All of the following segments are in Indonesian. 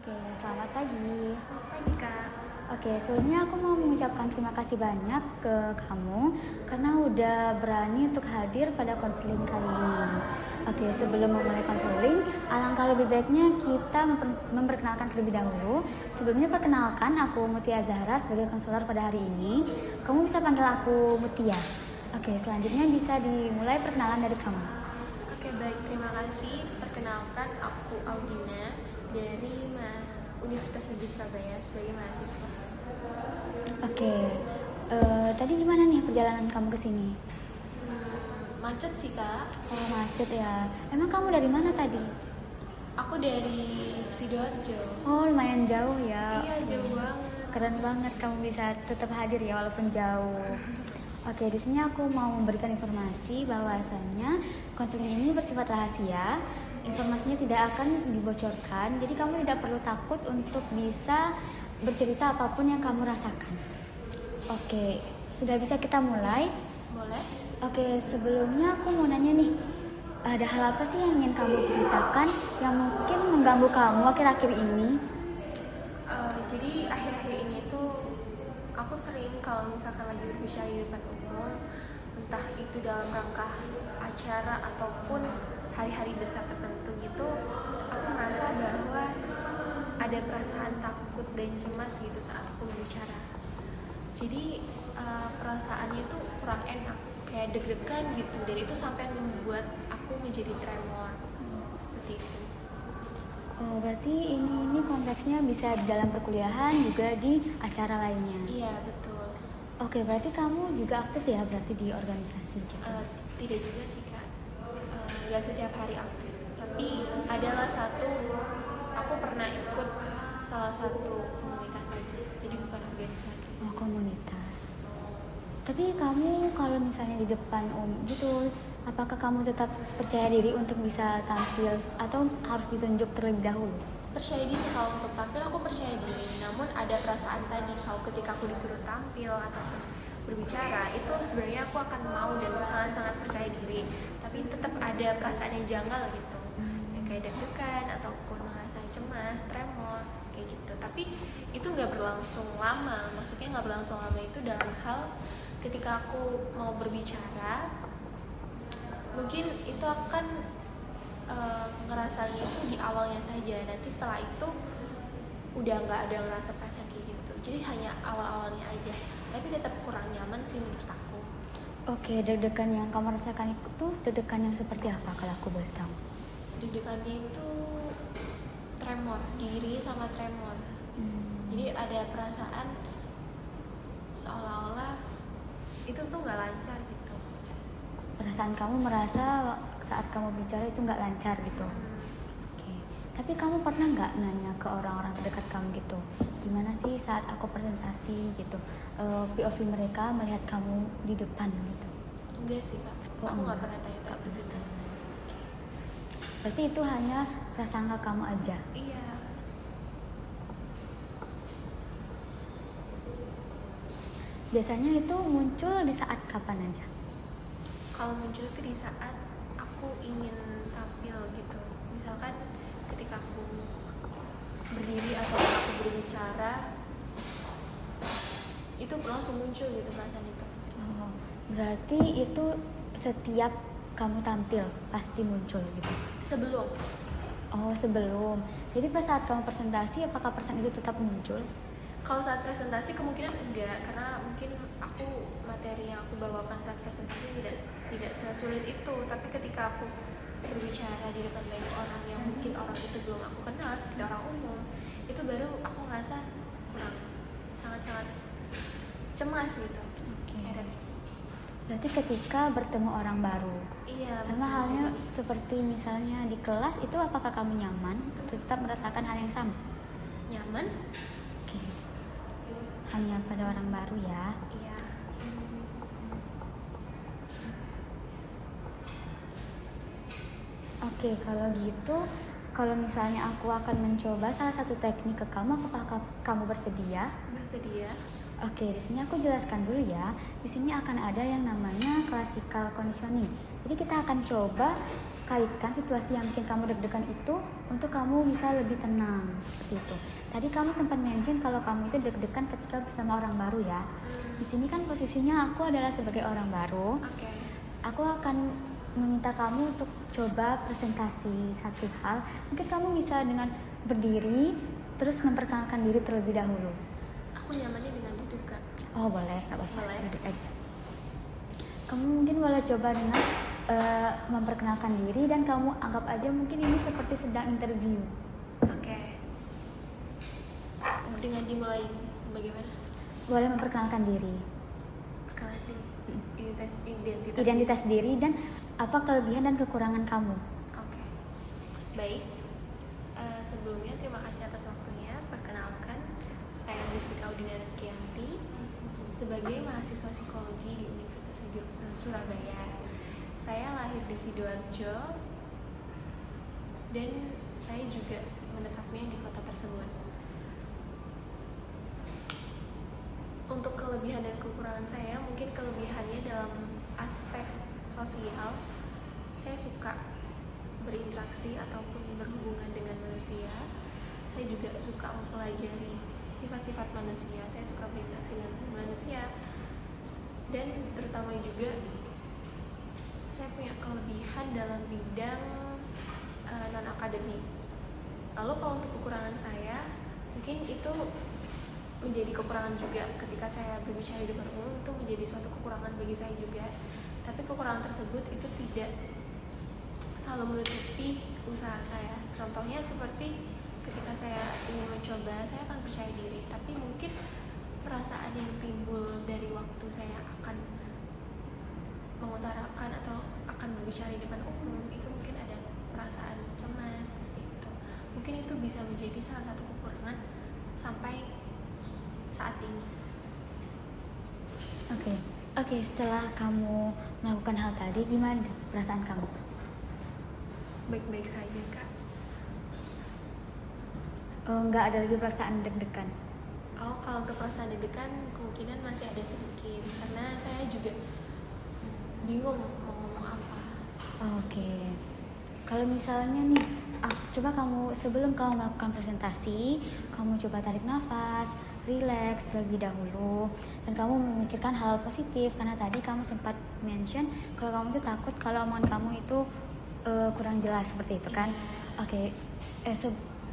Oke, selamat pagi. Selamat pagi, Kak. Oke, sebelumnya aku mau mengucapkan terima kasih banyak ke kamu karena udah berani untuk hadir pada konseling kali ini. Oke, sebelum memulai konseling, alangkah lebih baiknya kita memperkenalkan terlebih dahulu. Sebelumnya perkenalkan, aku Mutia Zahra sebagai konselor pada hari ini. Kamu bisa panggil aku Mutia. Oke, selanjutnya bisa dimulai perkenalan dari kamu. Oke, baik. Terima kasih. Perkenalkan, aku Audina dari Universitas Negeri Surabaya sebagai mahasiswa. Oke, tadi gimana nih perjalanan kamu ke sini? Macet sih, Kak. Oh, macet ya. Emang kamu dari mana tadi? Aku dari Sidoarjo. Oh, lumayan jauh ya. Iya, jauh banget. Keren banget kamu bisa tetap hadir ya walaupun jauh. Oke, di sini aku mau memberikan informasi bahwasanya konseling ini bersifat rahasia. Informasinya tidak akan dibocorkan, jadi kamu tidak perlu takut untuk bisa bercerita apapun yang kamu rasakan. Oke, sudah bisa kita mulai? Boleh? Oke, sebelumnya aku mau nanya nih, ada hal apa sih yang ingin kamu ceritakan yang mungkin mengganggu kamu akhir-akhir ini? Jadi akhir-akhir ini tuh aku sering kalau misalkan lagi berbicara di depan umum, entah itu dalam rangka acara ataupun hari-hari besar tertentu gitu, aku merasa bahwa ada perasaan takut dan cemas gitu saat aku berbicara. Jadi perasaannya tuh kurang enak, kayak deg-degan gitu, dan itu sampai membuat aku menjadi tremor seperti itu. Oh, berarti ini konteksnya bisa di dalam perkuliahan juga di acara lainnya. Iya, betul. Oke, berarti kamu juga aktif ya berarti di organisasi gitu. Tidak juga sih, Kak. Nggak setiap hari aktif, tapi adalah satu, aku pernah ikut salah satu komunitas aja, jadi bukan organisasi. Oh, komunitas. Tapi kamu kalau misalnya di depan gitu, apakah kamu tetap percaya diri untuk bisa tampil atau harus ditunjuk terlebih dahulu? Percaya diri, kalau untuk tampil aku percaya diri, namun ada perasaan tadi kalau ketika aku disuruh tampil ataupun berbicara, itu sebenarnya aku akan mau dan sangat-sangat percaya diri, tapi tetap ada perasaan yang janggal gitu, kayak deg-degan ataupun merasa cemas, tremor kayak gitu. Tapi itu nggak berlangsung lama, maksudnya nggak berlangsung lama itu dalam hal ketika aku mau berbicara, mungkin itu akan ngerasanya itu di awalnya saja, nanti setelah itu udah nggak ada ngerasa perasaan kayak gitu, jadi hanya awal-awalnya aja, tapi tetap kurang nyaman sih menurut aku. Oke, deg-degan yang kamu rasakan itu deg-degan yang seperti apa kalau aku boleh tahu? Deg-degannya itu tremor, diri sama tremor. Jadi ada perasaan seolah-olah itu tuh nggak lancar gitu. Perasaan kamu merasa saat kamu bicara itu nggak lancar gitu. Oke. Tapi kamu pernah nggak nanya ke orang-orang terdekat kamu gitu, gimana sih saat aku presentasi gitu, POV mereka melihat kamu di depan gitu? Enggak sih, Kak. Aku nggak pernah tanya-tanya gitu. Berarti itu hanya prasangka kamu aja. Iya. Biasanya itu muncul di saat kapan aja? Kalau muncul itu di saat aku ingin tampil gitu, misalkan ketika aku berdiri atau aku berbicara, itu langsung muncul gitu perasaan itu. Oh, berarti itu setiap kamu tampil pasti muncul gitu? Sebelum. Oh, sebelum. Jadi pas saat kamu presentasi apakah perasaan itu tetap muncul? Kalau saat presentasi kemungkinan enggak, karena mungkin aku materi yang aku bawakan saat presentasi tidak sesulit itu. Tapi ketika aku berbicara di depan banyak orang yang mungkin orang itu belum aku kenal, seperti orang umum, itu baru aku ngerasa kurang, sangat-sangat cemas gitu. Oke. Berarti ketika bertemu orang baru, Iya. sama halnya seperti misalnya di kelas itu, apakah kamu nyaman atau tetap merasakan hal yang sama? Nyaman. Oke. Hanya pada orang baru ya. Iya. Oke, kalau gitu, kalau misalnya aku akan mencoba salah satu teknik ke kamu, apakah kamu bersedia? Bersedia. Oke, di sini aku jelaskan dulu ya. Di sini akan ada yang namanya classical conditioning. Jadi kita akan coba kaitkan situasi yang bikin kamu deg-degan itu untuk kamu bisa lebih tenang seperti itu. Tadi kamu sempat mention kalau kamu itu deg-degan ketika bersama orang baru ya. Di sini kan posisinya aku adalah sebagai orang baru. Oke. Aku akan meminta kamu untuk coba presentasi satu hal. Mungkin kamu bisa dengan berdiri terus memperkenalkan diri terlebih dahulu. Aku nyamannya dengan duduk, Kak. Oh boleh, nggak apa-apa, Boleh. duduk aja. Kamu mungkin boleh coba dengan memperkenalkan diri dan kamu anggap aja mungkin ini seperti sedang interview. Oke. Dengan dimulai bagaimana? Boleh memperkenalkan diri, Perkenalkan identitas. identitas diri dan apa kelebihan dan kekurangan kamu. Oke. Baik. Sebelumnya terima kasih atas waktunya. Perkenalkan, saya Gustika Audina Reskianti sebagai mahasiswa psikologi di Universitas Negeri Surabaya. Saya lahir di Sidoarjo dan saya juga menetapnya di kota tersebut. Untuk kelebihan dan kekurangan saya, mungkin kelebihannya dalam aspek sosial, saya suka berinteraksi ataupun berhubungan dengan manusia. Saya juga suka mempelajari sifat-sifat manusia. Saya suka berinteraksi dengan manusia, dan terutama juga saya punya kelebihan dalam bidang non akademik. Lalu kalau untuk kekurangan saya, mungkin itu menjadi kekurangan juga ketika saya berbicara di depan umum, itu menjadi suatu kekurangan bagi saya juga. Tapi kekurangan tersebut itu tidak selalu menutupi usaha saya. Contohnya seperti ketika saya ingin mencoba, saya akan percaya diri, tapi mungkin perasaan yang timbul dari waktu saya akan mengutarakan atau akan berbicara di depan umum, itu mungkin ada perasaan cemas seperti itu. Mungkin itu bisa menjadi salah satu kekurangan sampai saat ini. Oke, setelah kamu melakukan hal tadi, gimana perasaan kamu? Baik-baik saja, Kak. Nggak ada lagi perasaan deg-degan? Oh, kalau untuk perasaan deg-degan kemungkinan masih ada sedikit, karena saya juga bingung mau ngomong apa. Oke. Kalau misalnya nih, coba kamu sebelum kamu melakukan presentasi, kamu coba tarik nafas, relax terlebih dahulu, dan kamu memikirkan hal positif, karena tadi kamu sempat mention kalau kamu itu takut kalau omongan kamu itu kurang jelas seperti itu kan. Oke.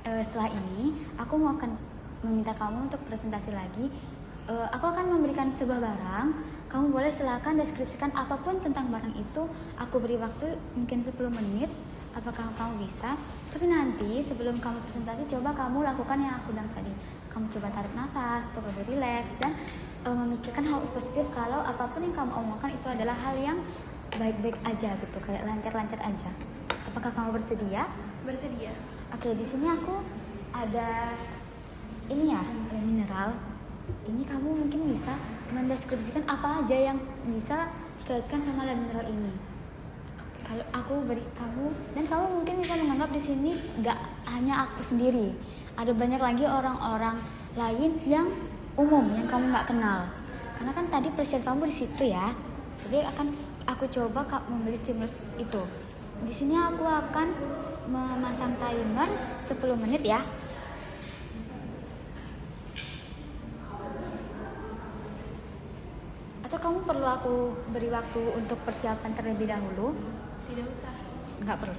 Setelah ini aku mau akan meminta kamu untuk presentasi lagi. Aku akan memberikan sebuah barang. Kamu boleh silakan deskripsikan apapun tentang barang itu. Aku beri waktu mungkin 10 menit. Apakah kamu bisa? Tapi nanti sebelum kamu presentasi, coba kamu lakukan yang aku bilang tadi. Kamu coba tarik nafas, coba relax, dan memikirkan hal positif kalau apapun yang kamu omongkan itu adalah hal yang baik-baik aja gitu, kayak lancar-lancar aja. Apakah kamu bersedia? Bersedia. Oke, di sini aku ada ini ya, ada mineral. Ini kamu mungkin bisa mendeskripsikan apa aja yang bisa dikaitkan sama mineral ini. Kalau aku beri kamu, dan kamu mungkin bisa menganggap di sini nggak hanya aku sendiri, ada banyak lagi orang-orang lain yang umum yang kamu nggak kenal. Karena kan tadi persiapan kamu di situ ya, jadi akan aku coba membeli stimulus itu. Di sini aku akan memasang timer 10 menit ya. Atau kamu perlu aku beri waktu untuk persiapan terlebih dahulu? Tidak usah. Nggak perlu.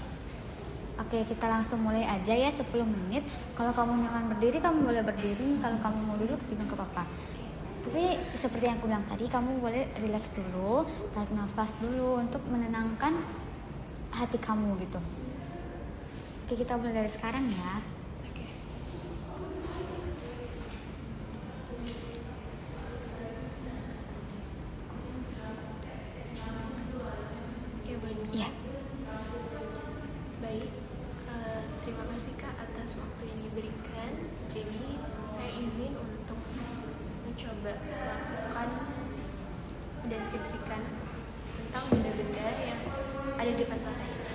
Oke, kita langsung mulai aja ya, 10 menit. Kalau kamu nyaman berdiri, kamu boleh berdiri. Kalau kamu mau duduk juga nggak apa-apa. Tapi seperti yang aku bilang tadi, kamu boleh relax dulu, tarik nafas dulu untuk menenangkan hati kamu gitu. Oke, kita mulai dari sekarang ya. Oke. Oke, boleh. Iya. Baik. Terima kasih, Kak, atas waktu yang diberikan. Jadi saya izin untuk mencoba melakukan mendeskripsikan tentang benda-benda yang ada di depan mata ini.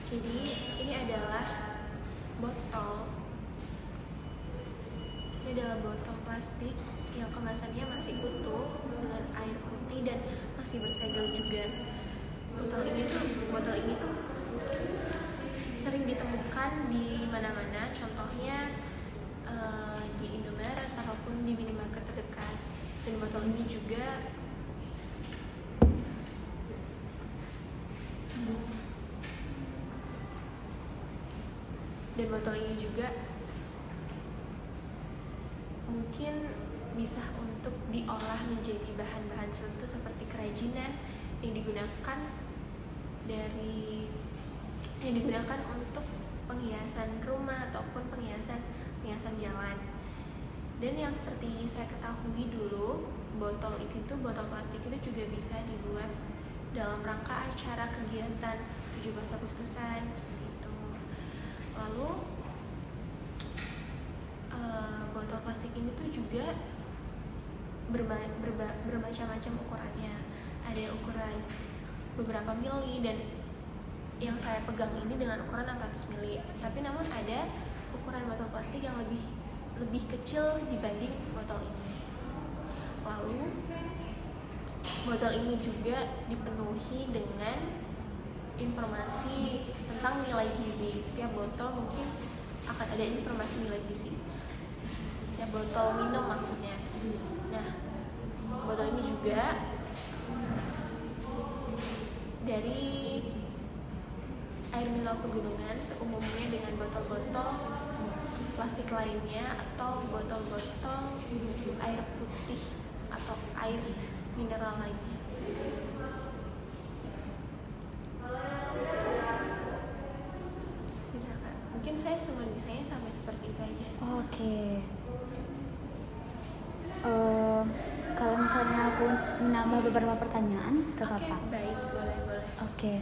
Jadi ini adalah botol. Ini adalah botol plastik yang kemasannya masih utuh dengan air putih dan masih bersegel juga. Botol ini tuh sering ditemukan di mana-mana, contohnya di Indomaret ataupun di minimarket terdekat. Dan botol ini juga mungkin bisa untuk diolah menjadi bahan-bahan tertentu seperti kerajinan yang digunakan untuk penghiasan rumah ataupun penghiasan jalan. Dan yang seperti saya ketahui dulu, botol plastik itu juga bisa dibuat dalam rangka acara kegiatan 17 Agustusan seperti itu. Lalu botol plastik ini tuh juga bermacam-macam ukurannya. Ada ukuran beberapa mili, dan yang saya pegang ini dengan ukuran 600 mili. Tapi namun ada ukuran botol plastik yang lebih kecil dibanding botol ini. Lalu botol ini juga dipenuhi dengan informasi tentang nilai gizi. Setiap botol mungkin akan ada informasi nilai gizi. Ya, botol minum maksudnya. Nah, botol ini juga dari air mineral pegunungan seumumnya dengan botol-botol plastik lainnya atau botol-botol air putih atau air mineral lainnya. Silakan. Mungkin saya cuma bisanya sampai seperti itu aja. Oke. Kalau misalnya aku menambah beberapa pertanyaan ke Bapak. Baik, boleh. Oke.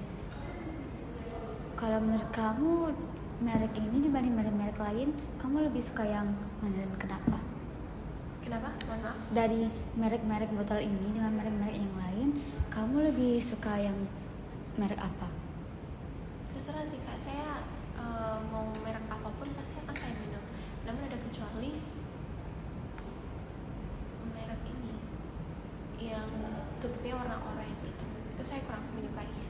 Kalau menurut kamu merek ini dibanding merek-merek lain, kamu lebih suka yang mana dan kenapa? Kenapa? Mohon maaf. Dari merek-merek botol ini dengan merek-merek yang lain, kamu lebih suka yang merek apa? Terserah sih Kak, saya mau merek apapun pasti akan saya minum. Namun ada kecuali merek ini yang tutupnya warna oranye itu saya kurang menyukainya.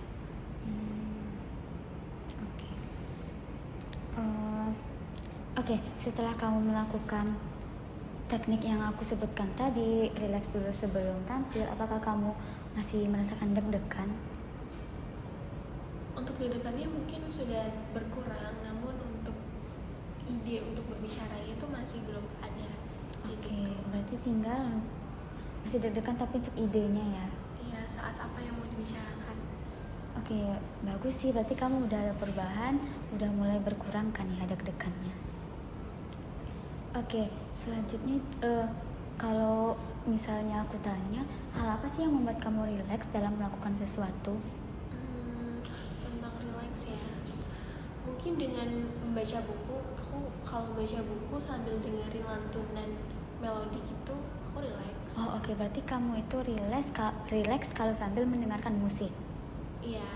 Oke, setelah kamu melakukan teknik yang aku sebutkan tadi, relax dulu sebelum tampil, apakah kamu masih merasakan deg-degan? Untuk deg-degannya mungkin sudah berkurang, namun untuk ide untuk berbicara itu masih belum ada. Oke, berarti tinggal masih deg-degan tapi untuk idenya ya? Iya, saat apa yang mau dibicarakan. Oke, bagus sih, berarti kamu udah ada perubahan, udah mulai berkurang kan ya deg-degannya. Oke, selanjutnya kalau misalnya aku tanya, hal apa sih yang membuat kamu rileks dalam melakukan sesuatu? Tentang rileks ya, mungkin dengan membaca buku. Aku kalau baca buku sambil dengerin lantunan melodi gitu, aku rileks. Oh oke, berarti kamu itu rileks kalau sambil mendengarkan musik? Iya,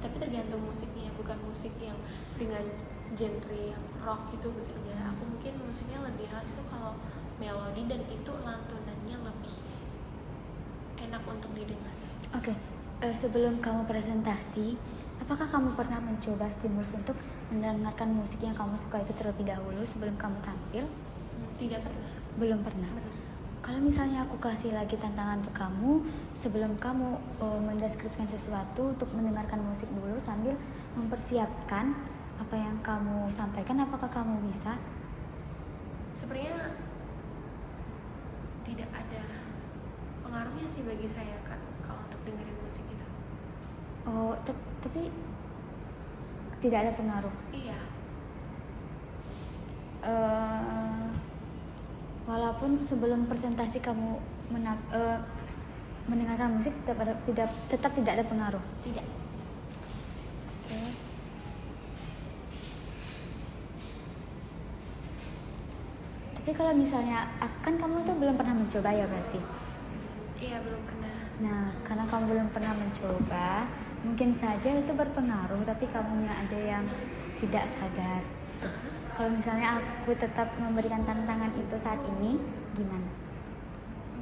tapi tergantung musiknya, bukan musik yang dengan genre yang rock gitu ya. Aku mungkin musiknya lebih rileks tuh kalau melodi dan itu lantunannya lebih enak untuk didengar. Oke, sebelum kamu presentasi, apakah kamu pernah mencoba stimulus untuk mendengarkan musik yang kamu suka itu terlebih dahulu sebelum kamu tampil? Tidak pernah. Belum pernah. Kalau misalnya aku kasih lagi tantangan untuk kamu, sebelum kamu mendeskripsikan sesuatu, untuk mendengarkan musik dulu sambil mempersiapkan apa yang kamu sampaikan, apakah kamu bisa? Sebenarnya tidak ada pengaruhnya sih bagi saya kan kalau untuk dengerin musik itu. Oh, tapi tidak ada pengaruh? Iya. Walaupun sebelum presentasi kamu mendengarkan musik tetap tidak ada pengaruh? Tidak. Oke. Tapi kalau misalnya, kan kamu tuh belum pernah mencoba ya berarti? Iya, belum pernah. Nah, karena kamu belum pernah mencoba, mungkin saja itu berpengaruh, tapi kamunya aja yang tidak sadar. Kalau misalnya aku tetap memberikan tantangan itu saat ini, gimana?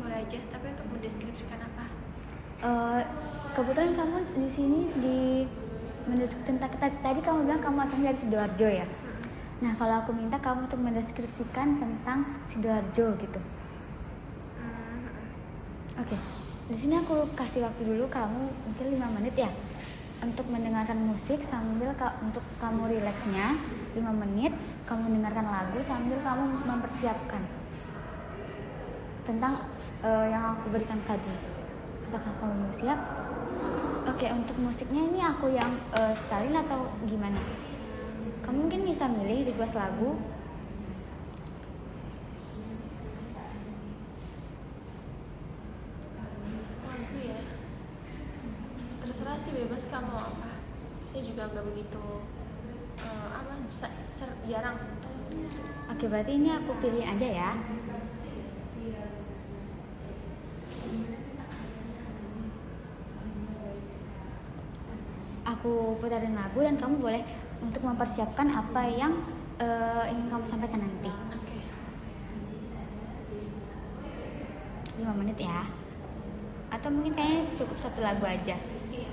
Boleh aja, tapi untuk mendeskripsikan apa? Kebetulan kamu di sini di tentang tadi kamu bilang kamu asalnya dari Sidoarjo ya. Nah, kalau aku minta kamu untuk mendeskripsikan tentang Sidoarjo gitu. Oke. Di sini aku kasih waktu dulu kamu mungkin 5 menit ya untuk mendengarkan musik sambil untuk kamu rileksnya 5 menit, kamu mendengarkan lagu sambil kamu mempersiapkan tentang yang aku berikan tadi. Apakah kamu mau siap? Oke, untuk musiknya ini aku yang setelin atau gimana? Kamu mungkin bisa milih request lagu. Lagu ya, terserah sih, bebas kamu apa. Saya juga nggak begitu jarang. Oke, berarti ini aku pilih aja ya. Aku putarin lagu dan kamu boleh untuk mempersiapkan apa yang ingin kamu sampaikan nanti. Oke. 5 menit ya. Atau mungkin kayaknya cukup 1 lagu aja. Iya.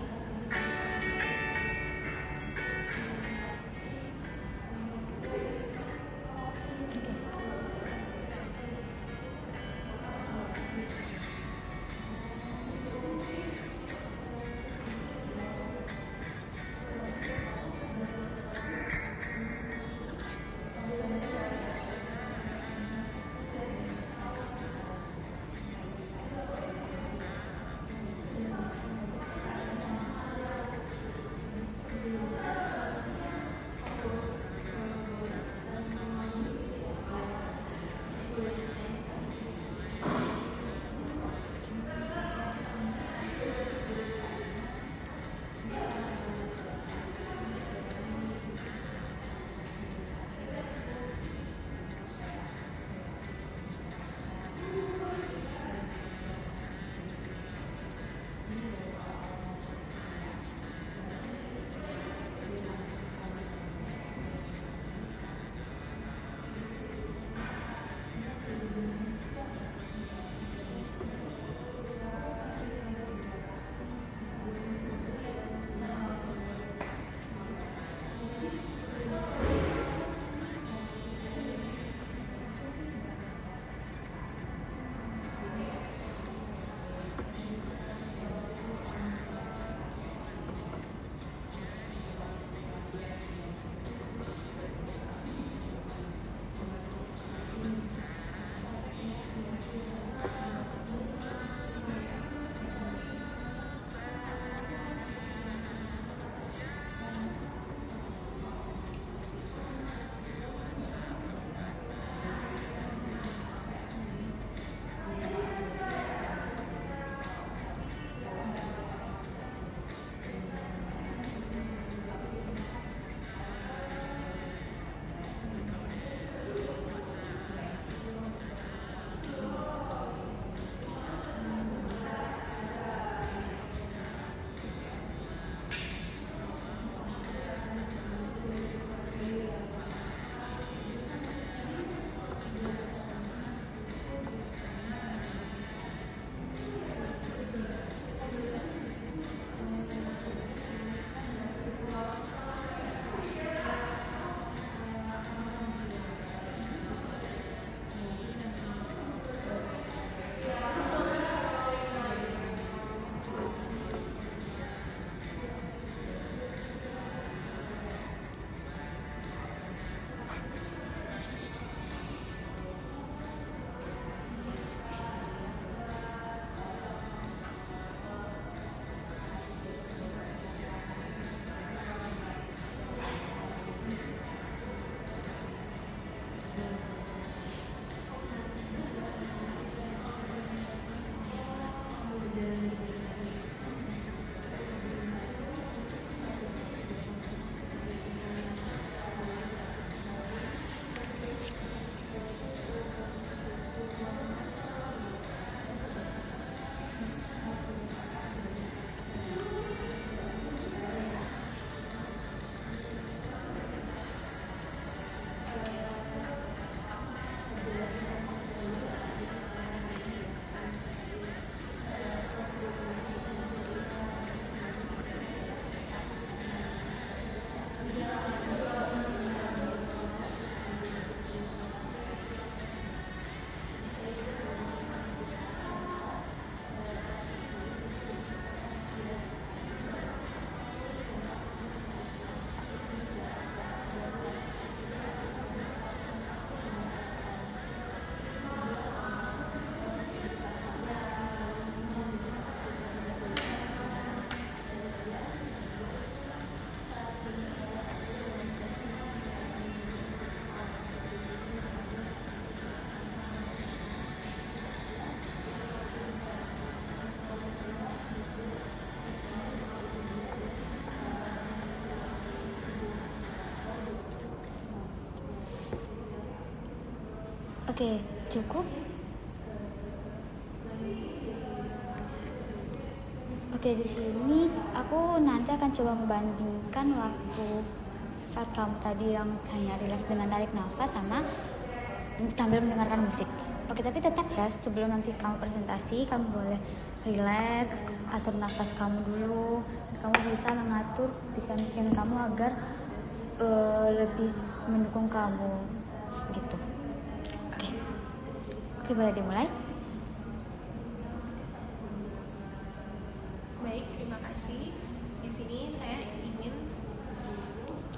Oke, cukup. Oke, di sini aku nanti akan coba membandingkan waktu saat kamu tadi yang hanya rileks dengan tarik nafas sama sambil mendengarkan musik. Oke, tapi tetap ya sebelum nanti kamu presentasi, kamu boleh rileks, atur nafas kamu dulu. Kamu bisa mengatur pikiran kamu agar lebih mendukung kamu gitu. Oke. Oke, boleh dimulai? Baik, terima kasih. Di sini saya ingin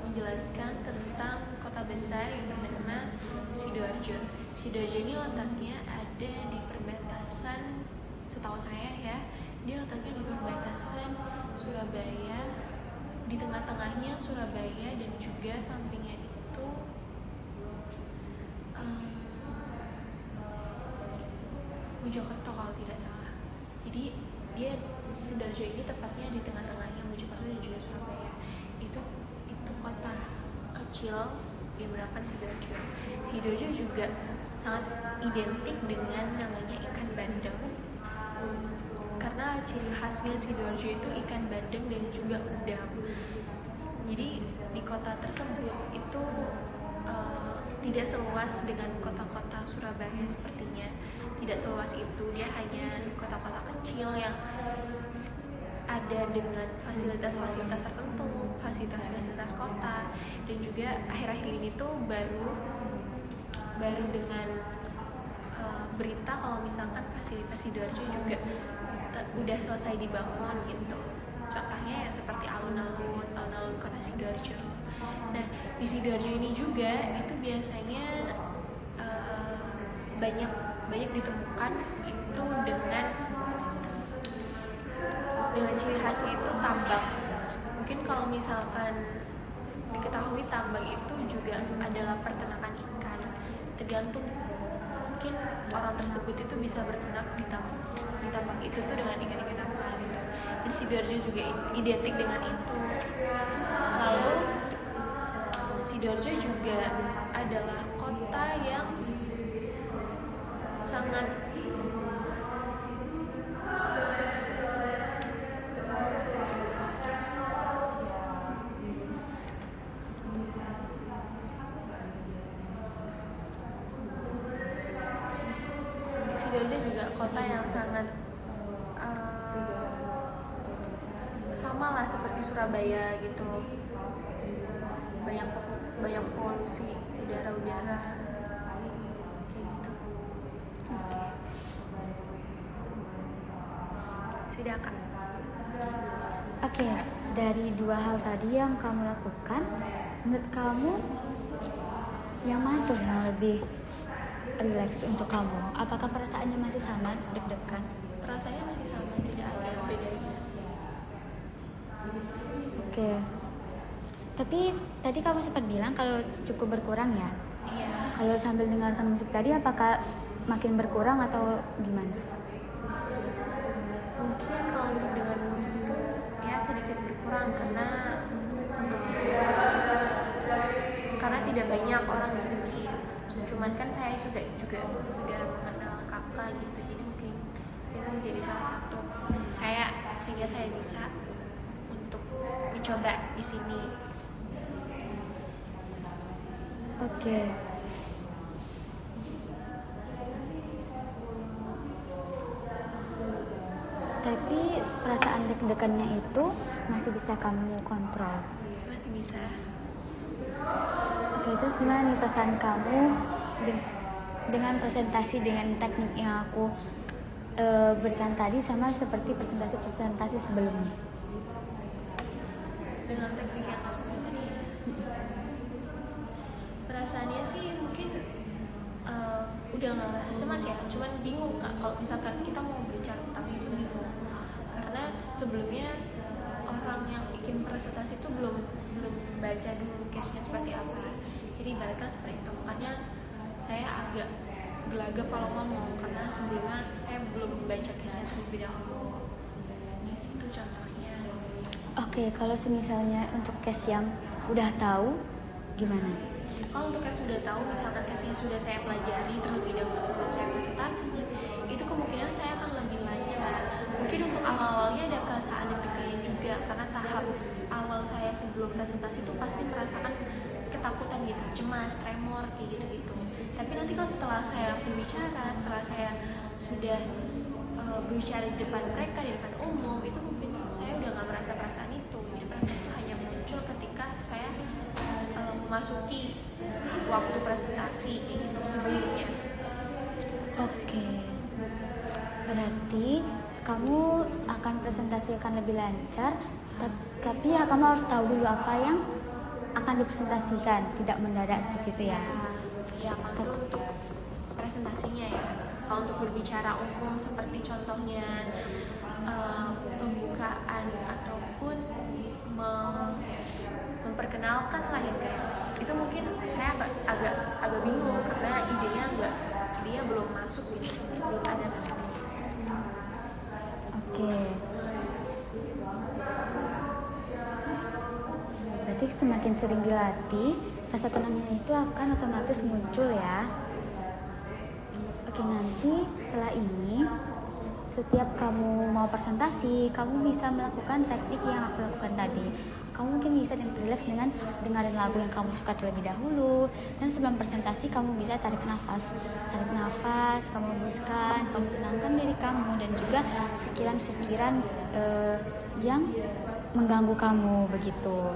menjelaskan tentang kota besar yang bernama Sidoarjo. Sidoarjo ini letaknya ada di perbatasan, setahu saya ya, dia letaknya di perbatasan Surabaya, di tengah-tengahnya Surabaya dan juga sampingnya itu Mojokerto kalau tidak salah. Jadi dia Sidoarjo ini tepatnya di tengah-tengahnya Mojokerto dan juga Surabaya. Itu kota kecil yang bernama Sidoarjo. Sidoarjo juga sangat identik dengan namanya ikan bandeng. Karena ciri khasnya Sidoarjo itu ikan bandeng dan juga udang. Jadi di kota tersebut itu tidak seluas dengan kota-kota Surabaya sepertinya. Tidak seluas itu, dia hanya kota-kota kecil yang ada dengan fasilitas-fasilitas tertentu, fasilitas-fasilitas kota, dan juga akhir-akhir ini tuh baru dengan berita kalau misalkan fasilitas Sidoarjo juga udah selesai dibangun gitu. Contohnya ya seperti alun-alun kota Sidoarjo. Nah, di Sidoarjo ini juga itu biasanya banyak ditemukan itu dengan ciri khasnya itu tambang. Mungkin kalau misalkan diketahui tambang itu juga adalah peternakan ikan. Tergantung mungkin orang tersebut itu bisa berternak di tambang itu tuh dengan ikan-ikan apa gitu. Jadi Sidoarjo juga identik dengan itu. Lalu Sidoarjo juga adalah kota yang sangat Sidoarjo juga kota yang sangat sama lah seperti Surabaya gitu, banyak polusi udara kayak gitu. Silakan. Oke, dari dua hal tadi yang kamu lakukan, menurut kamu yang mana tuh yang lebih rileks untuk kamu? Apakah perasaannya masih sama, deg-degan? Rasanya masih sama, tidak ada bedanya. Oke. Tapi tadi kamu sempat bilang kalau cukup berkurang ya? Iya. Kalau sambil dengarkan musik tadi apakah makin berkurang atau gimana? Mungkin kalau untuk dengan musik itu ya sedikit berkurang karena tidak banyak orang di sini. Cuman kan saya juga sudah mengenal kakak gitu, jadi mungkin itu menjadi salah satu sehingga saya bisa untuk mencoba di sini. Oke. Tapi perasaan deg-degannya itu masih bisa kamu kontrol? Masih bisa. Oke, terus gimana nih perasaan kamu dengan presentasi dengan teknik yang aku berikan tadi sama seperti presentasi sebelumnya? Dengan teknik yang tadi ya. Perasaannya sih mungkin udah nggak ngerasa cemas ya, cuman bingung Kak kalau misalkan kita mau berbicara tentang itu bingung karena sebelumnya orang yang bikin presentasi itu belum baca dulu case-nya seperti apa, jadi ibaratkan seperti itu. Makanya saya agak gelagap kalau ngomong karena sebelumnya saya belum membaca case-nya terlebih dahulu. Itu contohnya. Oke, kalau misalnya untuk case yang udah tahu gimana? Kalau untuk yang sudah tahu, misalkan case-nya sudah saya pelajari terlebih dahulu sebelum saya presentasi, itu kemungkinan saya akan lebih lancar. Mungkin untuk awal-awalnya ada perasaan deg-degan juga, karena tahap awal saya sebelum presentasi itu pasti merasakan ketakutan gitu, cemas, tremor, kayak gitu-gitu. Tapi nanti kalau setelah saya berbicara, setelah saya sudah berbicara di depan mereka, di depan umum, itu mungkin saya udah nggak merasa perasaan itu. Jadi perasaan itu hanya muncul ketika saya memasuki waktu presentasi kayak gitu sebelumnya. Oke, berarti kamu akan presentasi akan lebih lancar, tapi ya kamu harus tahu dulu apa yang akan dipresentasikan, tidak mendadak seperti itu ya. Ya, kalau itu untuk presentasinya ya. Kalau untuk berbicara umum seperti contohnya pembukaan ataupun memperkenalkan lah ya kayak itu, mungkin saya agak bingung karena idenya belum masuk gitu, belum ada. Oke. Berarti semakin sering dilatih, rasa tenangnya itu akan otomatis muncul ya. Oke, nanti setelah ini setiap kamu mau presentasi, kamu bisa melakukan teknik yang aku lakukan tadi. Kamu mungkin bisa relax dengan dengerin lagu yang kamu suka terlebih dahulu. Dan sebelum presentasi kamu bisa tarik nafas, kamu hembuskan, kamu tenangkan diri kamu dan juga pikiran-pikiran yang mengganggu kamu begitu.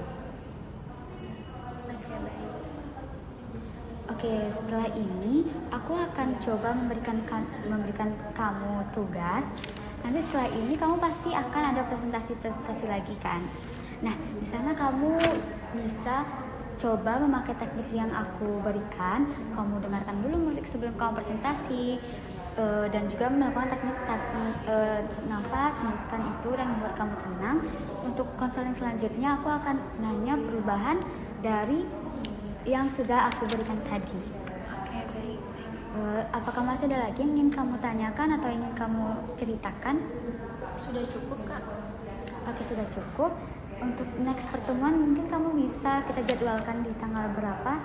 Oke, setelah ini aku akan coba memberikan kamu tugas. Nanti setelah ini kamu pasti akan ada presentasi lagi kan. Nah, di sana kamu bisa coba memakai teknik yang aku berikan. Kamu dengarkan dulu musik sebelum kamu presentasi, dan juga melakukan teknik nafas, hembuskan itu dan membuat kamu tenang. Untuk konseling selanjutnya aku akan nanya perubahan dari yang sudah aku berikan tadi. Oke, baik. Apakah masih ada lagi yang ingin kamu tanyakan atau ingin kamu ceritakan? Sudah cukup, Kak. Oke, sudah cukup. Untuk next pertemuan mungkin kamu bisa kita jadwalkan di tanggal berapa?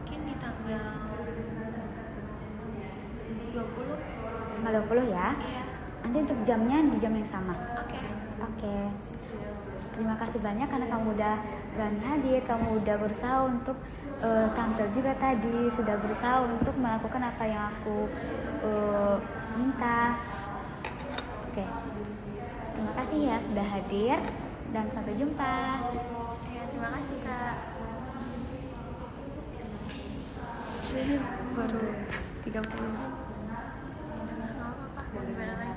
Mungkin di tanggal 20. Tanggal 20 ya? Iya. Nanti untuk jamnya di jam yang sama. Oke. Terima kasih banyak karena kamu udah berani hadir, kamu udah berusaha untuk tampil juga tadi, sudah berusaha untuk melakukan apa yang aku minta. Oke. Terima kasih ya sudah hadir dan sampai jumpa. Ya, terima kasih, Kak. Ini baru 30. Ya udah, nggak apa-apa. Mau gimana lagi?